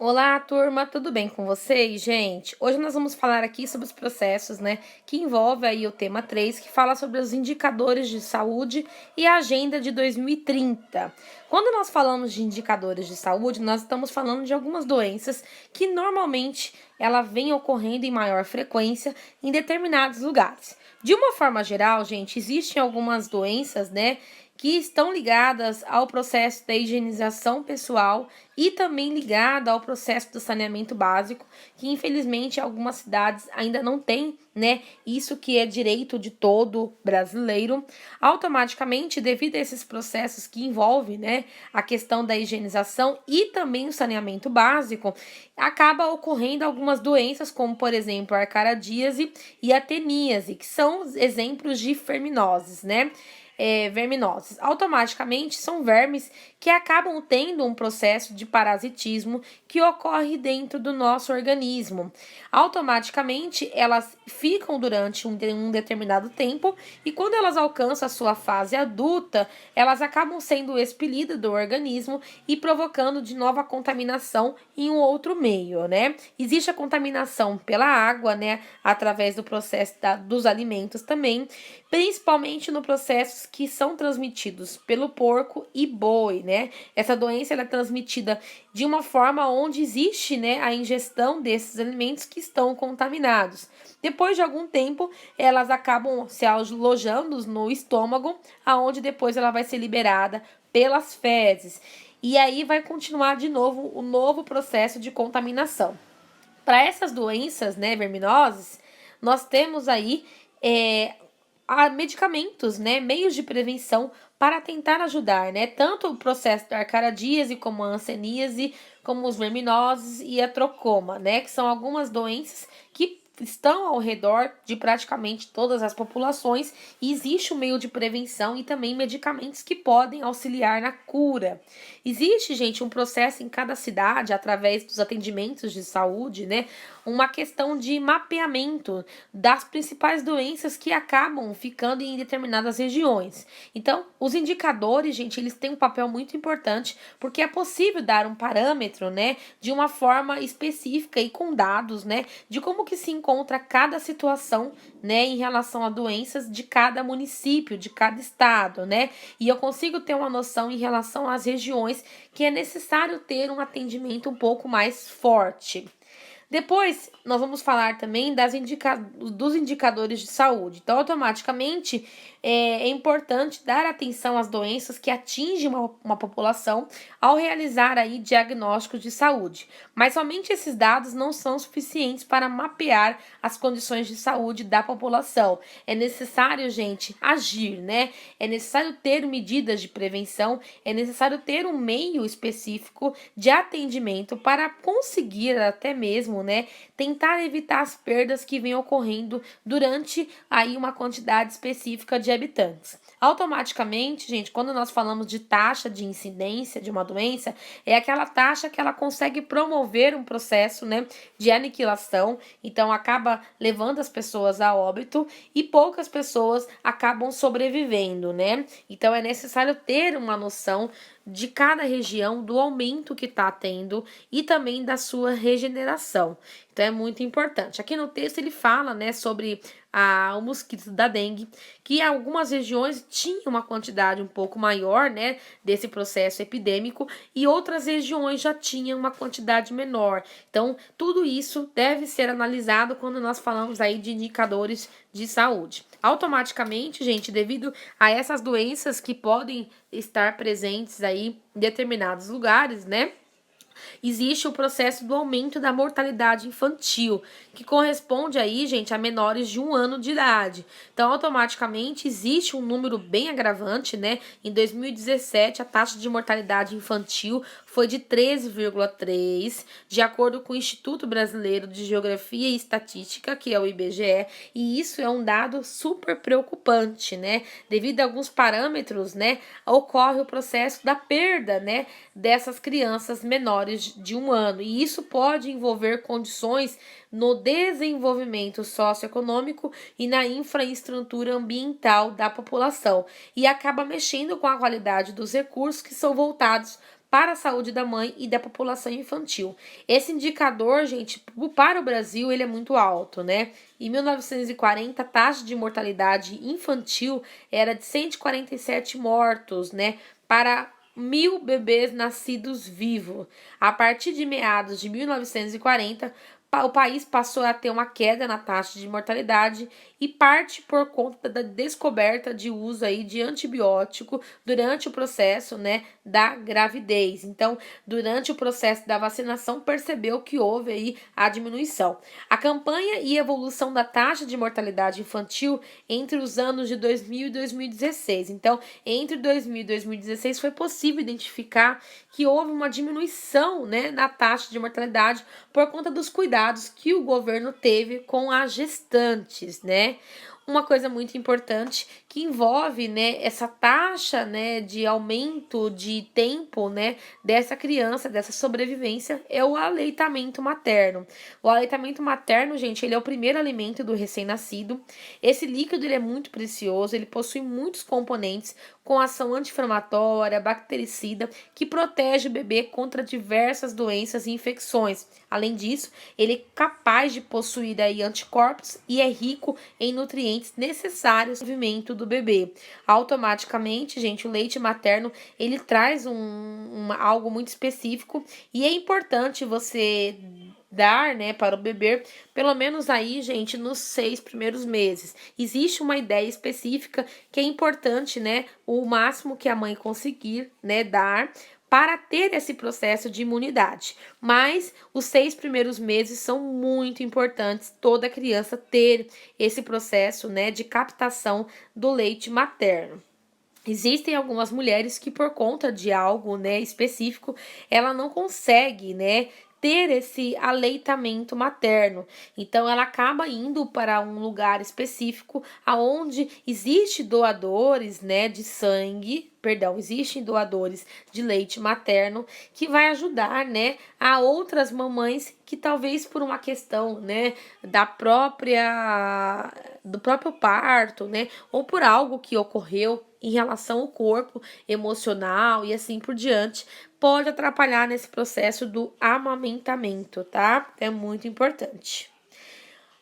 Olá, turma, tudo bem com vocês, gente? Hoje nós vamos falar aqui sobre os processos, que envolve aí o tema 3, que fala sobre os indicadores de saúde e a agenda de 2030. Quando nós falamos de indicadores de saúde, nós estamos falando de algumas doenças que normalmente ela vem ocorrendo em maior frequência em determinados lugares. De uma forma geral, gente, existem algumas doenças, que estão ligadas ao processo da higienização pessoal e também ligada ao processo do saneamento básico, que infelizmente algumas cidades ainda não têm, isso que é direito de todo brasileiro. Automaticamente, devido a esses processos que envolvem, a questão da higienização e também o saneamento básico, acaba ocorrendo algumas doenças, como por exemplo a arcaradíase e a teníase, que são exemplos de verminoses, verminoses. Automaticamente são vermes que acabam tendo um processo de parasitismo que ocorre dentro do nosso organismo. Automaticamente elas ficam durante um determinado tempo e quando elas alcançam a sua fase adulta, elas acabam sendo expelidas do organismo e provocando de novo a contaminação em um outro meio, Existe a contaminação pela água, através do processo dos alimentos também, principalmente no processos que são transmitidos pelo porco e boi, Essa doença ela é transmitida de uma forma onde existe, a ingestão desses alimentos que estão contaminados. Depois de algum tempo, elas acabam se alojando no estômago, aonde depois ela vai ser liberada pelas fezes. E aí vai continuar de novo o novo processo de contaminação. Para essas doenças, verminoses, nós temos aí medicamentos, meios de prevenção para tentar ajudar, tanto o processo da arcaradíase como a hanseníase, como os verminoses e a trocoma, que são algumas doenças que estão ao redor de praticamente todas as populações e existe um meio de prevenção e também medicamentos que podem auxiliar na cura. Existe, gente, um processo em cada cidade, através dos atendimentos de saúde, uma questão de mapeamento das principais doenças que acabam ficando em determinadas regiões. Então, os indicadores, gente, eles têm um papel muito importante, porque é possível dar um parâmetro, de uma forma específica e com dados, de como que se encontra cada situação, em relação a doenças de cada município, de cada estado, E eu consigo ter uma noção em relação às regiões que é necessário ter um atendimento um pouco mais forte. Depois, nós vamos falar também dos indicadores de saúde. Então, automaticamente, é importante dar atenção às doenças que atingem uma população ao realizar aí diagnósticos de saúde. Mas somente esses dados não são suficientes para mapear as condições de saúde da população. É necessário, gente, agir, É necessário ter medidas de prevenção, é necessário ter um meio específico de atendimento para conseguir até mesmo, tentar evitar as perdas que vêm ocorrendo durante aí uma quantidade específica de habitantes. Automaticamente, gente, quando nós falamos de taxa de incidência de uma doença, é aquela taxa que ela consegue promover um processo, de aniquilação, então acaba levando as pessoas a óbito e poucas pessoas acabam sobrevivendo, Então é necessário ter uma noção de cada região, do aumento que está tendo e também da sua regeneração. Então é muito importante. Aqui no texto ele fala, sobre o mosquito da dengue, que algumas regiões tinham uma quantidade um pouco maior, desse processo epidêmico e outras regiões já tinham uma quantidade menor. Então, tudo isso deve ser analisado quando nós falamos aí de indicadores de saúde. Automaticamente, gente, devido a essas doenças que podem estar presentes aí em determinados lugares, existe o processo do aumento da mortalidade infantil, que corresponde aí, gente, a menores de 1 ano de idade. Então, automaticamente, existe um número bem agravante, Em 2017, a taxa de mortalidade infantil foi de 13,3, de acordo com o Instituto Brasileiro de Geografia e Estatística, que é o IBGE, e isso é um dado super preocupante, Devido a alguns parâmetros, ocorre o processo da perda, dessas crianças menores de 1 ano, e isso pode envolver condições no desenvolvimento socioeconômico e na infraestrutura ambiental da população, e acaba mexendo com a qualidade dos recursos que são voltados para a saúde da mãe e da população infantil. Esse indicador, gente, para o Brasil, ele é muito alto, né? Em 1940, a taxa de mortalidade infantil era de 147 mortos, né, para 1.000 bebês nascidos vivos. A partir de meados de 1940, o país passou a ter uma queda na taxa de mortalidade e parte por conta da descoberta de uso aí de antibiótico durante o processo, né, da gravidez. Então, durante o processo da vacinação, percebeu que houve aí a diminuição. A campanha e evolução da taxa de mortalidade infantil entre os anos de 2000 e 2016. Então, entre 2000 e 2016 foi possível identificar que houve uma diminuição, né, na taxa de mortalidade por conta dos cuidados que o governo teve com as gestantes, né? Uma coisa muito importante que envolve, né, essa taxa, né, de aumento de tempo, né, dessa criança, dessa sobrevivência, é o aleitamento materno. O aleitamento materno, gente, ele é o primeiro alimento do recém-nascido. Esse líquido ele é muito precioso, ele possui muitos componentes com ação anti-inflamatória, bactericida, que protege o bebê contra diversas doenças e infecções. Além disso, ele é capaz de possuir aí anticorpos e é rico em nutrientes necessários ao desenvolvimento do bebê. Automaticamente, gente, o leite materno, ele traz algo muito específico e é importante você dar, né, para o bebê, pelo menos aí, gente, nos 6 primeiros meses. Existe uma ideia específica que é importante, né, o máximo que a mãe conseguir, né, dar para ter esse processo de imunidade. Mas os 6 primeiros meses são muito importantes, toda criança ter esse processo, né, de captação do leite materno. Existem algumas mulheres que por conta de algo, né, específico, ela não consegue, né, ter esse aleitamento materno. Então ela acaba indo para um lugar específico aonde existe doadores, né, de sangue, existem doadores de leite materno que vai ajudar, né, a outras mamães que talvez por uma questão, né, do próprio parto, né, ou por algo que ocorreu em relação ao corpo emocional e assim por diante, pode atrapalhar nesse processo do amamentamento, tá? É muito importante.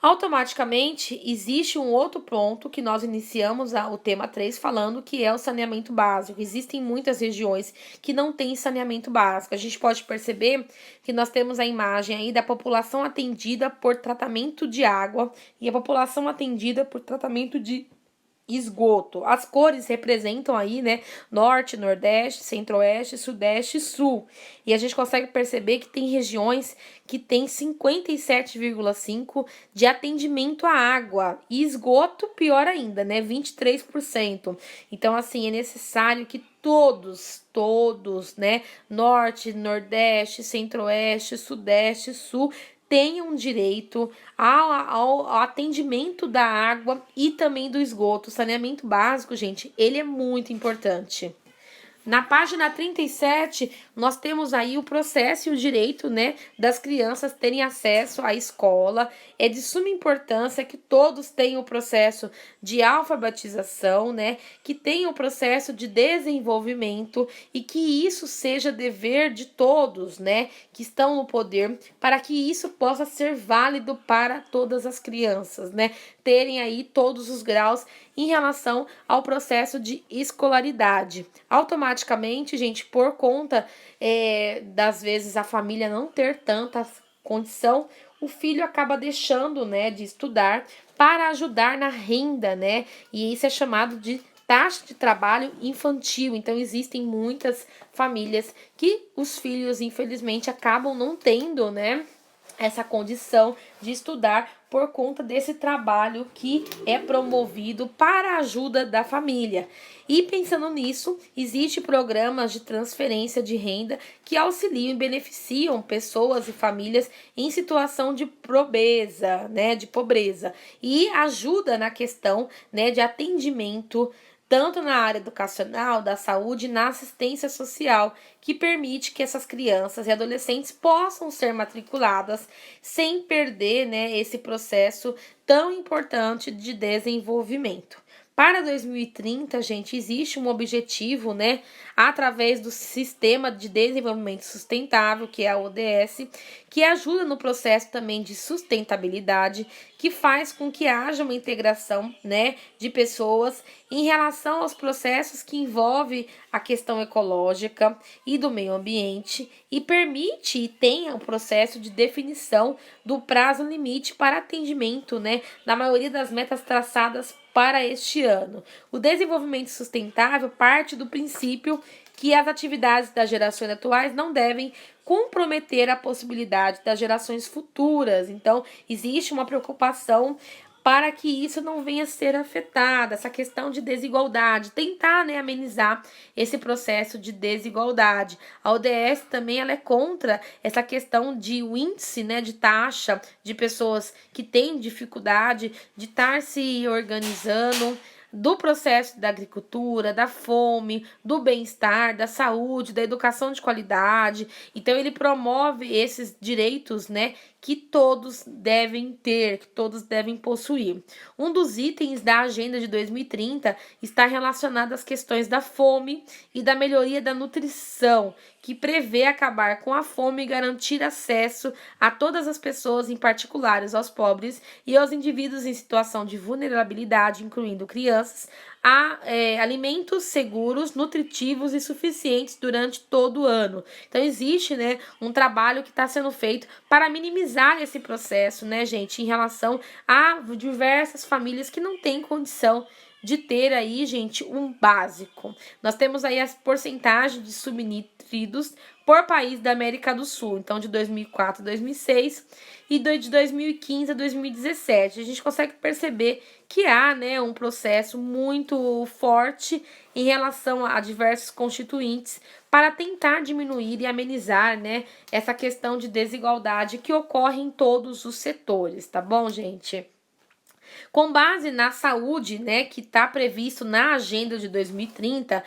Automaticamente, existe um outro ponto que nós iniciamos o tema 3 falando, que é o saneamento básico. Existem muitas regiões que não têm saneamento básico. A gente pode perceber que nós temos a imagem aí da população atendida por tratamento de água e a população atendida por tratamento de esgoto. As cores representam aí, né, norte, nordeste, centro-oeste, sudeste e sul. E a gente consegue perceber que tem regiões que tem 57,5% de atendimento à água. E esgoto, pior ainda, né, 23%. Então, assim, é necessário que todos, né, norte, nordeste, centro-oeste, sudeste, sul, tenham direito ao atendimento da água e também do esgoto. O saneamento básico, gente, ele é muito importante. Na página 37, nós temos aí o processo e o direito, né, das crianças terem acesso à escola. É de suma importância que todos tenham o processo de alfabetização, né, que tenham o processo de desenvolvimento e que isso seja dever de todos, né, que estão no poder, para que isso possa ser válido para todas as crianças, né, terem aí todos os graus em relação ao processo de escolaridade. Automaticamente, gente, por conta das vezes a família não ter tanta condição, o filho acaba deixando, né, de estudar para ajudar na renda, né? E isso é chamado de taxa de trabalho infantil. Então existem muitas famílias que os filhos, infelizmente, acabam não tendo, né, essa condição de estudar por conta desse trabalho que é promovido para a ajuda da família. E pensando nisso, existem programas de transferência de renda que auxiliam e beneficiam pessoas e famílias em situação de pobreza, né, e ajuda na questão, né, de atendimento tanto na área educacional, da saúde e na assistência social, que permite que essas crianças e adolescentes possam ser matriculadas sem perder, né, esse processo tão importante de desenvolvimento. Para 2030, gente, existe um objetivo, né, através do Sistema de Desenvolvimento Sustentável, que é a ODS, que ajuda no processo também de sustentabilidade, que faz com que haja uma integração, né, de pessoas em relação aos processos que envolvem a questão ecológica e do meio ambiente e permite e tenha o processo de definição do prazo limite para atendimento, né, na maioria das metas traçadas para este ano. O desenvolvimento sustentável parte do princípio que as atividades das gerações atuais não devem comprometer a possibilidade das gerações futuras. Então, existe uma preocupação para que isso não venha a ser afetado, essa questão de desigualdade, tentar, né, amenizar esse processo de desigualdade. A ODS também ela é contra essa questão de o índice, né, de taxa de pessoas que têm dificuldade de estar se organizando, do processo da agricultura, da fome, do bem-estar, da saúde, da educação de qualidade. Então ele promove esses direitos, né, que todos devem ter, que todos devem possuir. Um dos itens da agenda de 2030 está relacionado às questões da fome e da melhoria da nutrição, que prevê acabar com a fome e garantir acesso a todas as pessoas, em particular aos pobres e aos indivíduos em situação de vulnerabilidade, incluindo crianças, a alimentos seguros, nutritivos e suficientes durante todo o ano. Então existe, né, um trabalho que está sendo feito para minimizar esse processo, né, gente, em relação a diversas famílias que não têm condição de ter aí, gente, um básico. Nós temos aí as porcentagens de subnutridos por país da América do Sul, então de 2004 a 2006 e de 2015 a 2017. A gente consegue perceber que há, né, um processo muito forte em relação a diversos constituintes para tentar diminuir e amenizar, né, essa questão de desigualdade que ocorre em todos os setores, tá bom, gente? Com base na saúde, né, que está previsto na agenda de 2030,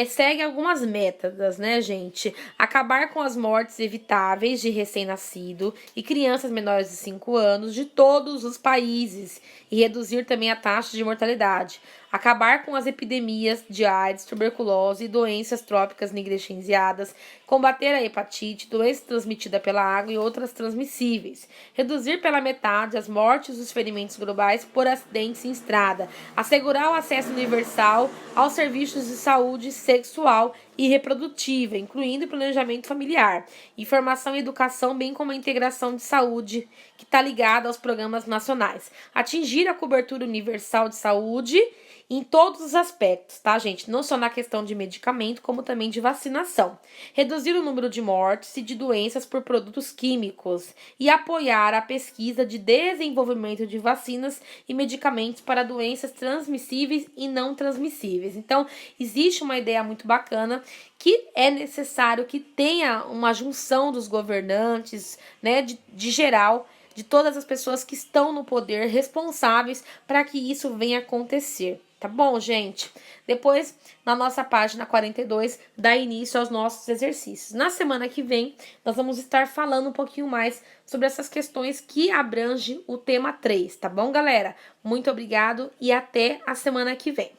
segue algumas metas, né, gente? Acabar com as mortes evitáveis de recém-nascido e crianças menores de 5 anos de todos os países e reduzir também a taxa de mortalidade. Acabar com as epidemias de AIDS, tuberculose e doenças trópicas negligenciadas, combater a hepatite, doença transmitida pela água e outras transmissíveis, reduzir pela metade as mortes e os ferimentos globais por acidentes em estrada, assegurar o acesso universal aos serviços de saúde sexual e reprodutiva, incluindo planejamento familiar, informação e educação, bem como a integração de saúde, que está ligada aos programas nacionais. Atingir a cobertura universal de saúde em todos os aspectos, tá, gente? Não só na questão de medicamento, como também de vacinação. Reduzir o número de mortes e de doenças por produtos químicos e apoiar a pesquisa de desenvolvimento de vacinas e medicamentos para doenças transmissíveis e não transmissíveis. Então, existe uma ideia muito bacana que é necessário que tenha uma junção dos governantes, né, de geral, de todas as pessoas que estão no poder responsáveis para que isso venha acontecer. Tá bom, gente? Depois, na nossa página 42, dá início aos nossos exercícios. Na semana que vem, nós vamos estar falando um pouquinho mais sobre essas questões que abrange o tema 3, tá bom, galera? Muito obrigado e até a semana que vem.